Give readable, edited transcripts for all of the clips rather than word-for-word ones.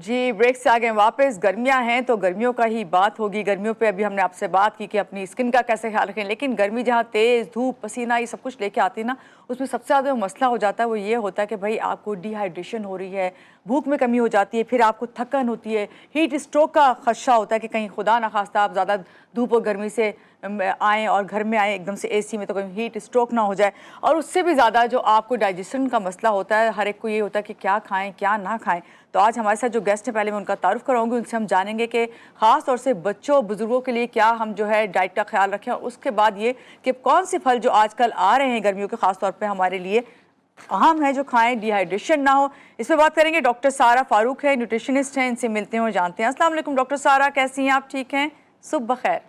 जी, break से आ गए वापस। गर्मियाँ हैं तो गर्मियों का ही बात होगी। गर्मियों पे अभी हमने आपसे बात की कि अपनी स्किन का कैसे ख्याल रखें, लेकिन गर्मी जहाँ तेज़ धूप, पसीना ये सब कुछ लेके आती है ना, उसमें सबसे ज़्यादा जो मसला हो जाता है वो ये होता है कि भाई आपको डिहाइड्रेशन हो रही है, भूख में कमी हो जाती है, फिर आपको थकन होती है, हीट स्ट्रोक का खदशा होता है कि कहीं खुदा ना खास्ता आप ज़्यादा धूप और गर्मी से आएँ और घर में आएँ एकदम से एसी में, तो कहीं हीट स्ट्रोक ना हो जाए। और उससे भी ज़्यादा जो आपको डाइजेशन का मसला होता है, हर एक को ये होता है कि क्या खाएँ, क्या ना खाएँ। तो आज हमारे साथ जो गेस्ट हैं, पहले मैं उनका तारुफ कराऊंगी, उनसे हम जानेंगे कि ख़ास तौर से बच्चों बुजुर्गों के लिए क्या हम जो है डाइट का ख्याल रखें, और उसके बाद ये कि कौन से फल जो आजकल आ रहे हैं गर्मियों के ख़ास तौर पे हमारे लिए अहम है जो खाएं, डिहाइड्रेशन ना हो। इस पर बात करेंगे। डॉक्टर सारा फारूक है, न्यूट्रिशनिस्ट हैं, इनसे मिलते हैं और जानते हैं। अस्सलाम वालेकुम डॉक्टर सारा, कैसी हैं आप? ठीक हैं? सुबह खैर।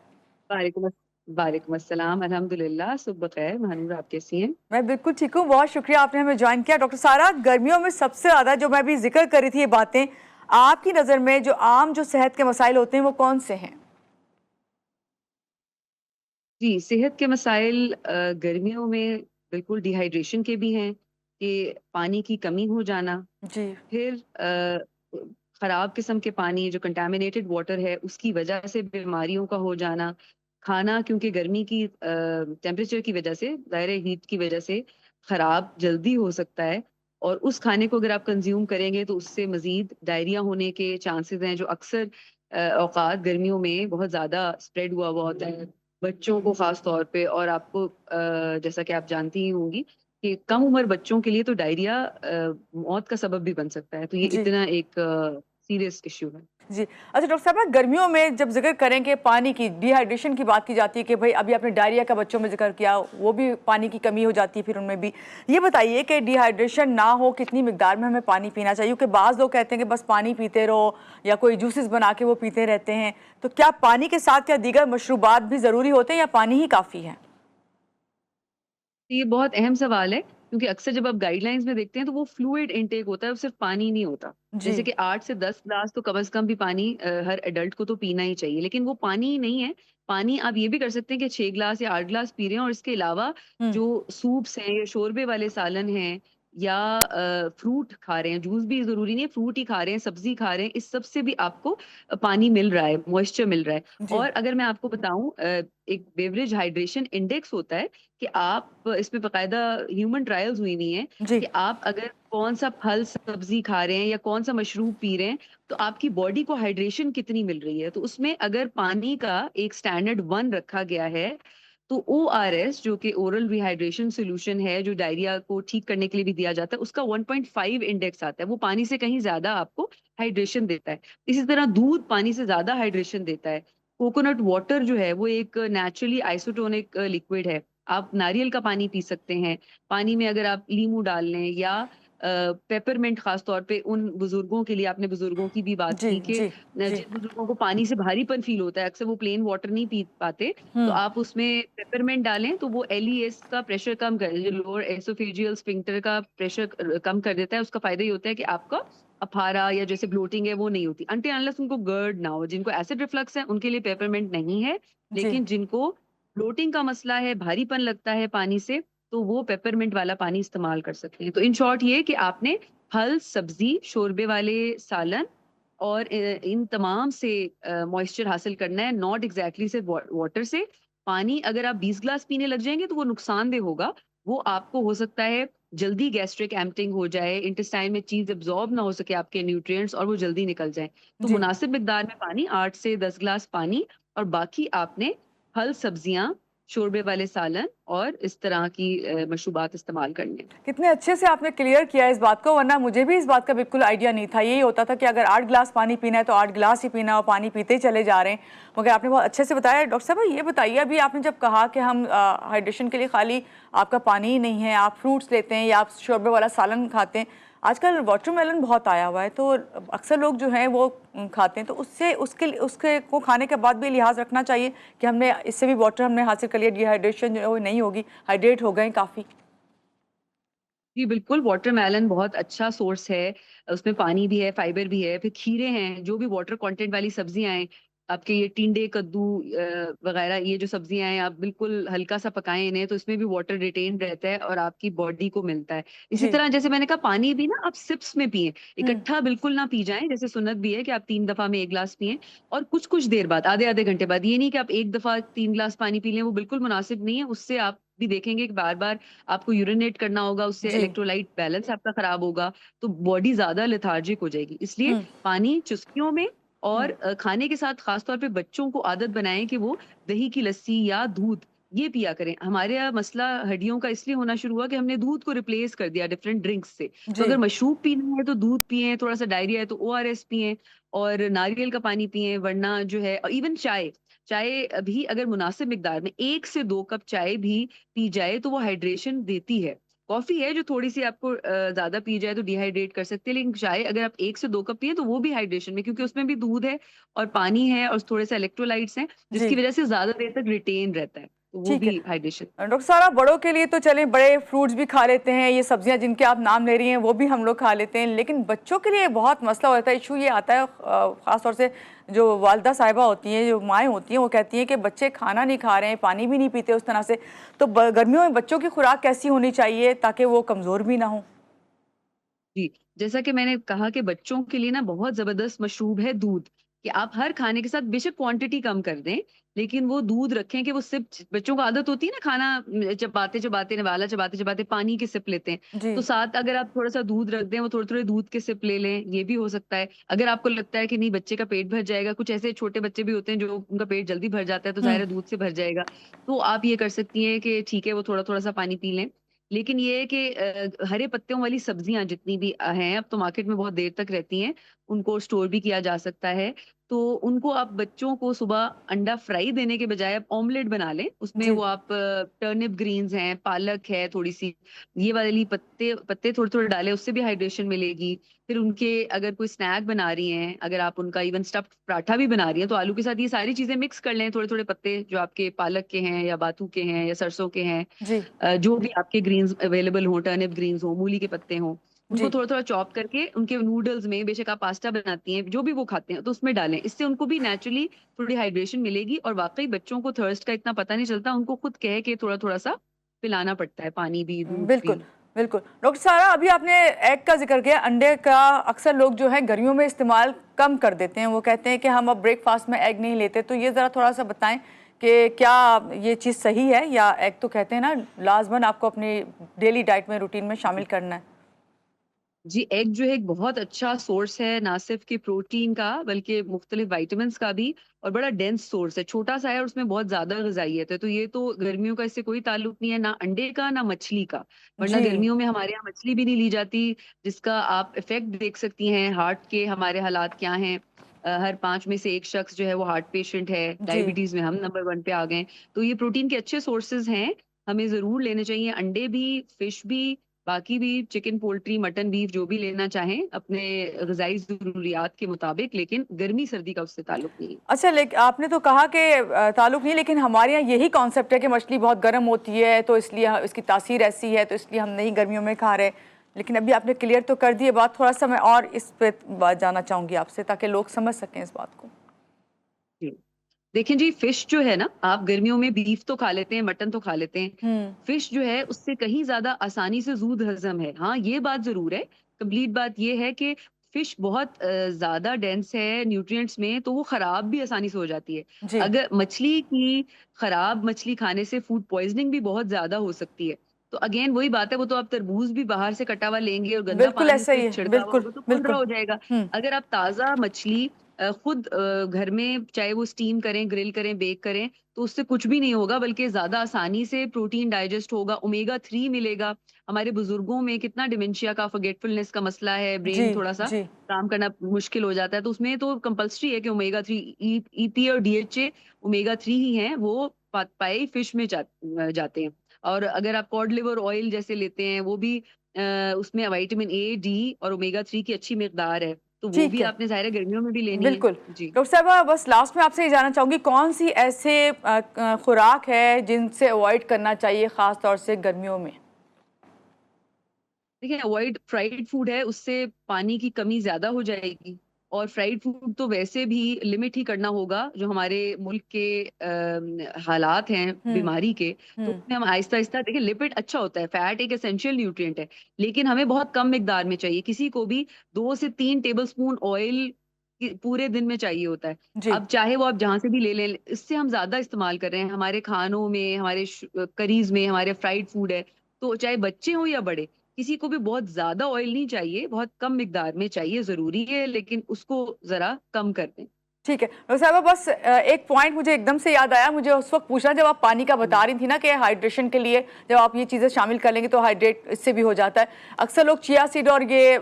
वालेकुम वालेकुम अस्सलाम, अल्हम्दुलिल्लाह, सुबह बखैर। महानूर, आप कैसी हैं? मैं बिल्कुल ठीक हूँ, बहुत शुक्रिया आपने हमें ज्वाइन किया। डॉक्टर सारा, गर्मियों में सबसे ज़्यादा जो मैं भी जिक्र कर रही थी ये बातें, आपकी नज़र में जो आम जो सेहत के मसाइल होते हैं वो कौन से हैं? जी, सेहत के मसाइल गर्मियों में बिल्कुल डिहाइड्रेशन के भी हैं कि पानी की कमी हो जाना। जी। फिर खराब किस्म के पानी, जो कंटामिनेटेड वाटर है, उसकी वजह से बीमारियों का हो जाना। खाना क्योंकि गर्मी की टेम्परेचर की वजह से, ज़ाहिर है हीट की वजह से खराब जल्दी हो सकता है। और उस खाने को अगर आप कंज्यूम करेंगे तो उससे मजीद डायरिया होने के चांसेस हैं, जो अक्सर औकात गर्मियों में बहुत ज़्यादा स्प्रेड हुआ हुआ होता है बच्चों को खास तौर पे। और आपको जैसा कि आप जानती ही होंगी कि कम उम्र बच्चों के लिए तो डायरिया मौत का सबब भी बन सकता है। तो ये जी। इतना एक सीरियस इश्यू है। जी। अच्छा डॉक्टर साहब, गर्मियों में जब ज़िक्र करें कि पानी की डिहाइड्रेशन की बात की जाती है कि भाई अभी आपने डायरिया का बच्चों में ज़िक्र किया, वो भी पानी की कमी हो जाती है फिर उनमें भी। ये बताइए कि डिहाइड्रेशन ना हो, कितनी मिकदार में हमें पानी पीना चाहिए? क्योंकि बाज़ लोग कहते हैं कि बस पानी पीते रहो या कोई जूसेस बना के वो पीते रहते हैं। तो क्या पानी के साथ क्या दीगर मशरूबात भी ज़रूरी होते हैं या पानी ही काफ़ी है? तो ये बहुत अहम सवाल है, क्योंकि अक्सर जब आप गाइडलाइंस में देखते हैं तो वो फ्लूइड इनटेक होता है, वो सिर्फ पानी नहीं होता। जी। जैसे कि 8 से 10 ग्लास तो कम से कम भी पानी हर एडल्ट को तो पीना ही चाहिए, लेकिन वो पानी ही नहीं है। पानी आप ये भी कर सकते हैं कि 6 ग्लास या 8 ग्लास पी रहे हैं, और इसके अलावा हुँ। जो सूप्स हैं या शोरबे वाले सालन हैं, या फ्रूट खा रहे हैं, जूस भी ज़रूरी नहीं है, फ्रूट ही खा रहे हैं, सब्ज़ी खा रहे हैं, इस सब से भी आपको पानी मिल रहा है, मॉइस्चर मिल रहा है। जी। और अगर मैं आपको बताऊँ, एक बेवरेज हाइड्रेशन इंडेक्स होता है कि आप इसमें बाकायदा ह्यूमन ट्रायल्स हुई हुई हैं जी। कि आप अगर कौन-सा फल, सब्ज़ी खा रहे हैं या कौन-सा मशरूब पी रहे हैं, तो आपकी बॉडी को हाइड्रेशन कितनी मिल रही है। तो उसमें अगर पानी का एक स्टैंडर्ड 1 रखा गया है, तो ओआरएस, जो कि ओरल रिहाइड्रेशन सॉल्यूशन है, जो डायरिया को ठीक करने के लिए भी दिया जाता है, उसका 1.5 इंडेक्स आता है। वो पानी से कहीं ज़्यादा आपको हाइड्रेशन देता है। इसी तरह दूध पानी से ज़्यादा हाइड्रेशन देता है। कोकोनट वाटर जो है, वो एक नेचुरली आइसोटोनिक लिक्विड है। आप नारियल का पानी पी सकते हैं। पानी में अगर आप लीमू डाल लें, या पेपरमिंट, खास तौर पे उन बुजुर्गों के लिए, आपने बुजुर्गों की भी बात जी। की कि जी। जी। जिन बुजुर्गों को पानी से भारीपन फील होता है, अक्सर वो प्लेन वाटर नहीं पी पाते, तो हुँ। आप उसमें पेपरमिंट डालें तो वो एलईएस का प्रेशर कम कर, जो लोअर एसोफेजियल स्फिंक्टर का प्रेशर कम कर देता है। उसका फायदा ये होता है कि आपका अफारा या जैसे ब्लोटिंग है वो नहीं होती, अनटिल अनलेस उनको गर्ड ना हो। जिनको एसिड रिफ्लक्स है उनके लिए पेपरमिंट नहीं है, जी। लेकिन जिनको ब्लोटिंग का मसला है, भारीपन लगता है पानी से, तो वो पेपरमिंट वाला पानी इस्तेमाल कर सकते हैं। तो इन शॉर्ट ये कि आपने फल, सब्जी, शोरबे वाले सालन और इन तमाम से मॉइस्चर हासिल करना है, नॉट एग्जैक्टली सिर्फ वाटर से। पानी अगर आप 20 ग्लास पीने लग जाएंगे तो वो नुकसानदेह होगा। वो आपको हो सकता है जल्दी गैस्ट्रिक एम्पटिंग हो जाए, इंटेस्टाइन में चीज एब्जॉर्ब ना हो सके आपके न्यूट्रिएंट्स, और वो जल्दी निकल जाए। तो जी। मुनासिब मिकदार में पानी, 8 से 10 ग्लास पानी, और बाकी आपने फल, सब्जियां, शोरबे वाले सालन और इस तरह की मशरूबात इस्तेमाल करने हैं। कितने अच्छे से आपने क्लियर किया इस बात को, वरना मुझे भी इस बात का बिल्कुल आइडिया नहीं था। यही होता था कि अगर 8 ग्लास पानी पीना है तो 8 ग्लास ही पीना, और पानी पीते ही चले जा रहे हैं। मगर आपने बहुत अच्छे से बताया। डॉक्टर साहब ये बताइए, अभी आपने जब कहा कि हम हाइड्रेशन के लिए खाली आपका पानी ही नहीं है, आप फ्रूट्स लेते हैं या आप शोरबे वाला सालन खाते हैं। आजकल वाटरमेलन बहुत आया हुआ है, तो अक्सर लोग जो हैं वो खाते हैं, तो उससे उसके उसके को खाने के बाद भी लिहाज रखना चाहिए कि हमने इससे भी वाटर हमने हासिल कर लिया, डिहाइड्रेशन जो है वो नहीं होगी, हाइड्रेट हो गए काफ़ी। जी, बिल्कुल, वाटरमेलन बहुत अच्छा सोर्स है। उसमें पानी भी है, फाइबर भी है। फिर खीरे हैं, जो भी वाटर कंटेंट वाली सब्जियाँ हैं, आपके ये टिंडे, कद्दू वगैरह, ये जो सब्जियां हैं, आप बिल्कुल हल्का सा पकाएं इन्हें, तो इसमें भी वाटर रिटेन रहता है और आपकी बॉडी को मिलता है। इसी जी। तरह जैसे मैंने कहा, पानी भी ना आप सिप्स में पिए, हुँ, इकट्ठा बिल्कुल ना पी जाएं। जैसे सुन्नत भी है कि आप 3 दफा में 1 गिलास पिए, और कुछ कुछ देर बाद, आधे आधे घंटे बाद। ये नहीं कि आप एक दफा 3 गिलास पानी पी लें, वो बिल्कुल मुनासिब नहीं है। उससे आप भी देखेंगे कि बार बार आपको यूरिनेट करना होगा, उससे जी। इलेक्ट्रोलाइट बैलेंस आपका खराब होगा, तो बॉडी ज्यादा लेथार्जिक हो जाएगी। इसलिए हुँ, पानी चुस्कियों में, और हुँ, खाने के साथ खास तौर पे बच्चों को आदत बनाएं कि वो दही की लस्सी या दूध ये पिया करें। हमारे यहाँ मसला हड्डियों का इसलिए होना शुरू हुआ कि हमने दूध को रिप्लेस कर दिया डिफरेंट ड्रिंक्स से। तो जी। अगर मशरूब पीना है तो दूध पिए, थोड़ा सा डायरिया है तो ओआरएस पिए, और नारियल का पानी पिए। वरना जो है, इवन चाय, चाय भी अगर मुनासिब मिकदार में 1 से 2 कप चाय भी पी जाए तो वो हाइड्रेशन देती है। कॉफी है जो थोड़ी सी आपको ज्यादा पी जाए तो डिहाइड्रेट कर सकती है, लेकिन चाय अगर आप 1 से 2 कप पिए तो वो भी हाइड्रेशन में, क्योंकि उसमें भी दूध है और पानी है और थोड़े से इलेक्ट्रोलाइट्स हैं, जिसकी जी, वजह से ज्यादा देर तक रिटेन रहता है, तो वो ठीक है। भी हाइड्रेशन। डॉक्टर साहब, बड़ों के लिए तो चलें, बड़े फ्रूट्स भी खा लेते हैं, ये सब्जियां जिनके आप नाम ले रही हैं वो भी हम लोग खा लेते हैं, लेकिन बच्चों के लिए बहुत मसला होता है, इशू ये आता है, ख़ास तौर से जो वालदा साहिबा होती हैं, जो माएँ होती हैं, वो कहती हैं कि बच्चे खाना नहीं खा रहे हैं, पानी भी नहीं पीते उस तरह से। तो गर्मियों में बच्चों की खुराक कैसी होनी चाहिए ताकि वो कमज़ोर भी ना हो? जी, जैसा कि मैंने कहा कि बच्चों के लिए ना बहुत ज़बरदस्त मशरूब है दूध, कि आप हर खाने के साथ बेशक क्वांटिटी कम कर दें, लेकिन वो दूध रखें कि वो सिप, बच्चों को आदत होती है ना खाना चबाते-चबाते, निवाला चबाते-चबाते पानी की सिप लेते हैं। जी। तो साथ अगर आप थोड़ा-सा दूध रख दें, वो थोड़े-थोड़े दूध के सिप ले लें, ये भी हो सकता है। अगर आपको लगता है कि नहीं बच्चे का पेट भर जाएगा, कुछ ऐसे छोटे बच्चे भी होते हैं जो उनका पेट जल्दी भर जाता है, तो हुँ, ज़ाहिर है दूध से भर जाएगा। तो आप ये कर सकती हैं कि ठीक है, वो थोड़ा-थोड़ा सा पानी पी लें। लेकिन ये है कि हरे पत्तों वाली सब्जियाँ जितनी भी हैं, अब तो मार्केट में बहुत देर तक रहती हैं, उनको स्टोर भी किया जा सकता है। तो उनको आप बच्चों को सुबह अंडा फ्राई देने के बजाय आप ऑमलेट बना लें। उसमें जी। वो आप टर्निप ग्रीन्स हैं, पालक है थोड़ी-सी, ये वाली पत्ते पत्ते थोड़े-थोड़े डालें, उससे भी हाइड्रेशन मिलेगी। फिर उनके अगर कोई स्नैक बना रही हैं, अगर आप उनका इवन स्टफ्ड पराठा भी बना रही हैं, तो आलू के साथ ये सारी चीज़ें मिक्स कर लें, थोड़े-थोड़े पत्ते जो आपके पालक के हैं या बाथू के हैं या सरसों के हैं, जी। जो भी आपके ग्रीन्स अवेलेबल हों, टर्निप ग्रीन्स हों, मूली के पत्ते हों, उनको जी। थोड़ा-थोड़ा चॉप करके उनके नूडल्स में, बेशक आप पास्ता बनाती हैं, जो भी वो खाते हैं, तो उसमें डालें। इससे उनको भी नेचुरली थोड़ी हाइड्रेशन मिलेगी, और वाक़ई बच्चों को थर्स्ट का इतना पता नहीं चलता, उनको खुद कह के थोड़ा-थोड़ा सा पिलाना पड़ता है, पानी भी, दूध बिल्कुल, भी। बिल्कुल। डॉक्टर साहब, अभी आपने एग का ज़िक्र किया, अंडे का अक्सर लोग जो है गर्मियों में इस्तेमाल कम कर देते हैं। वो कहते हैं कि हम अब ब्रेकफ़ास्ट में एग नहीं लेते, तो ये ज़रा थोड़ा-सा बताएँ कि क्या ये चीज़ सही है, या एग तो कहते हैं ना लाज़मन आपको अपनी डेली डाइट में, रूटीन में शामिल करना है? जी, एग जो है एक बहुत अच्छा सोर्स है, ना सिर्फ़ कि प्रोटीन का बल्कि मुख्तलिफ विटामिन्स का भी, और बड़ा डेंस सोर्स है। छोटा-सा है और उसमें बहुत ज़्यादा ग़िज़ाइयत है। तो ये तो गर्मियों का इससे कोई ताल्लुक नहीं है, ना अंडे का, ना मछली का। वरना जी। गर्मियों में हमारे यहाँ मछली भी नहीं ली जाती, जिसका आप इफ़ेक्ट देख सकती हैं, हार्ट के हमारे हालात क्या हैं। हर 5 में से 1 शख्स जो है वो हार्ट पेशेंट है, जी। डायबिटीज़ में हम नंबर 1 पे आ गए हैं। तो ये प्रोटीन के अच्छे सोर्सेज़ हैं, हमें ज़रूर लेने चाहिए। अंडे भी, फिश भी, बाकी भी चिकन, पोल्ट्री, मटन, बीफ जो भी लेना चाहें अपने ग़िज़ाई ज़रूरियात के मुताबिक, लेकिन गर्मी-सर्दी का उससे ताल्लुक नहीं है। अच्छा, आपने तो कहा कि ताल्लुक नहीं, लेकिन हमारे यहाँ यही कॉन्सेप्ट है कि मछली बहुत गर्म होती है, तो इसलिए इसकी तासीर ऐसी है, तो इसलिए हम नहीं गर्मियों में खा रहे। लेकिन अभी आपने क्लियर तो कर दी है बात, थोड़ा-सा मैं और इस पे बात जानना चाहूँगी आपसे, ताकि लोग समझ सकें इस बात को। जी। देखिए जी, फिश जो है ना, आप गर्मियों में बीफ तो खा लेते हैं, मटन तो खा लेते हैं। हुँ, फिश जो है उससे कहीं ज़्यादा आसानी से ज़ूद हज़म है। हाँ, ये बात ज़रूर है, कंप्लीट बात ये है कि फिश बहुत ज़्यादा डेंस है न्यूट्रिएंट्स में, तो वो खराब भी आसानी से हो जाती है। जी। अगर मछली की, खराब मछली खाने से फूड पॉइज़निंग भी बहुत ज़्यादा हो सकती है। तो अगेन वही बात है, वो तो आप तरबूज़ भी बाहर से कटा हुआ लेंगे और गंदा बिल्कुल पानी ऐसा उस पे ही है। छिड़का हुआ बिल्कुल, होगा तो खुल रहा बिल्कुल। हो जाएगा। हुँ, अगर आप ताज़ा मछली खुद घर में, चाहे वो स्टीम करें, ग्रिल करें, बेक करें, तो उससे कुछ भी नहीं होगा, बल्कि ज़्यादा आसानी से प्रोटीन डाइजेस्ट होगा, ओमेगा 3 मिलेगा। हमारे बुजुर्गों में कितना डिमेंशिया का, फॉरगेटफुलनेस का मसला है, जी, ब्रेन थोड़ा-सा जी। काम करना मुश्किल हो जाता है, तो उसमें तो कंपल्सरी है कि ओमेगा 3, ईपी और डीएचए ओमेगा 3 ही हैं, वो पाए फिश में जाते हैं। और अगर आप कॉड लिवर ऑयल जैसे लेते हैं, वो भी उसमें विटामिन ए, डी और ओमेगा 3 की अच्छी मिकदार है। तो वो ठीक भी है। आपने ज़ाहिर है गर्मियों में भी लेनी है। बिल्कुल। जी। डॉक्टर साहिबा, बस लास्ट में आपसे ये जानना चाहूँगी, कौन-सी ऐसे खुराक है जिनसे अवॉइड करना चाहिए ख़ास तौर से गर्मियों में? देखिए, अवॉइड फ्राइड फूड है, उससे पानी की कमी ज़्यादा हो जाएगी, और फ्राइड फूड तो वैसे भी लिमिट ही करना होगा, जो हमारे मुल्क के हालात हैं हम्म। बीमारी के। तो हम्म। उसमें हम आहिस्ता आहिस्ता, देखिए लिपिड अच्छा होता है, फैट एक एसेंशियल न्यूट्रिएंट है, लेकिन हमें बहुत कम मिकदार में चाहिए। किसी को भी 2 से 3 टेबलस्पून ऑयल पूरे दिन में चाहिए होता है। जी। अब चाहे वो आप जहां से भी ले लें, इससे हम ज्यादा इस्तेमाल कर रहे हैं हमारे खानों में, हमारे करीज में, हमारे फ्राइड फूड है। तो चाहे बच्चे हों या बड़े, किसी को भी बहुत ज्यादा ऑयल नहीं चाहिए, बहुत कम मिकदार में चाहिए, जरूरी है, लेकिन उसको जरा कम कर दें। ठीक है डॉक्टर साहबा, बस एक पॉइंट मुझे एकदम से याद आया, मुझे उस वक्त पूछना, जब आप पानी का बता हम्म। रही थी ना कि हाइड्रेशन के लिए जब आप ये चीज़ें शामिल कर लेंगे तो हाइड्रेट इससे भी हो जाता है। अक्सर लोग चिया सीड और ये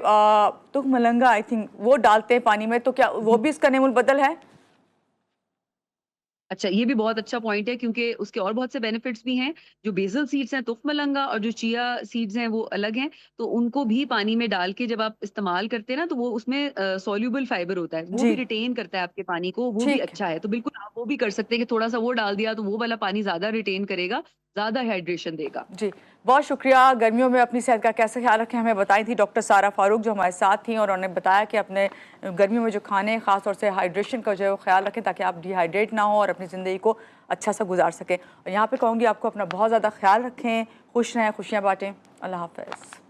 तुखमलंगा आई थिंक वो डालते हैं पानी में, तो क्या वो भी इसका नेमुल बदल है? अच्छा, ये भी बहुत अच्छा पॉइंट है, क्योंकि उसके और बहुत से बेनिफिट्स भी हैं। जो बेसल सीड्स हैं, तुखमलंगा, और जो चिया सीड्स हैं वो अलग हैं। तो उनको भी पानी में डाल के जब आप इस्तेमाल करते हैं ना, तो वो उसमें सॉल्यूबल फाइबर होता है, वो जी। भी रिटेन करता है आपके पानी को, वो भी ठीक है। अच्छा है। तो बिल्कुल आप वो भी कर सकते हैं कि थोड़ा सा वो डाल दिया, तो वो वाला पानी ज्यादा रिटेन करेगा, ज्यादा हाइड्रेशन देगा। जी, बहुत शुक्रिया। गर्मियों में अपनी सेहत का कैसे ख्याल रखें, हमें बताई थी डॉक्टर सारा फारूक जो हमारे साथ थी, और उन्होंने बताया कि अपने गर्मियों में जो खाने ख़ास तौर से हाइड्रेशन का जो है वो ख्याल रखें, ताकि आप डिहाइड्रेट ना हो और अपनी ज़िंदगी को अच्छा सा गुजार सकें। और यहाँ पे कहूँगी आपको अपना बहुत ज़्यादा ख्याल रखें, खुश रहें, खुशियाँ बांटें। अल्लाह हाफ़िज़।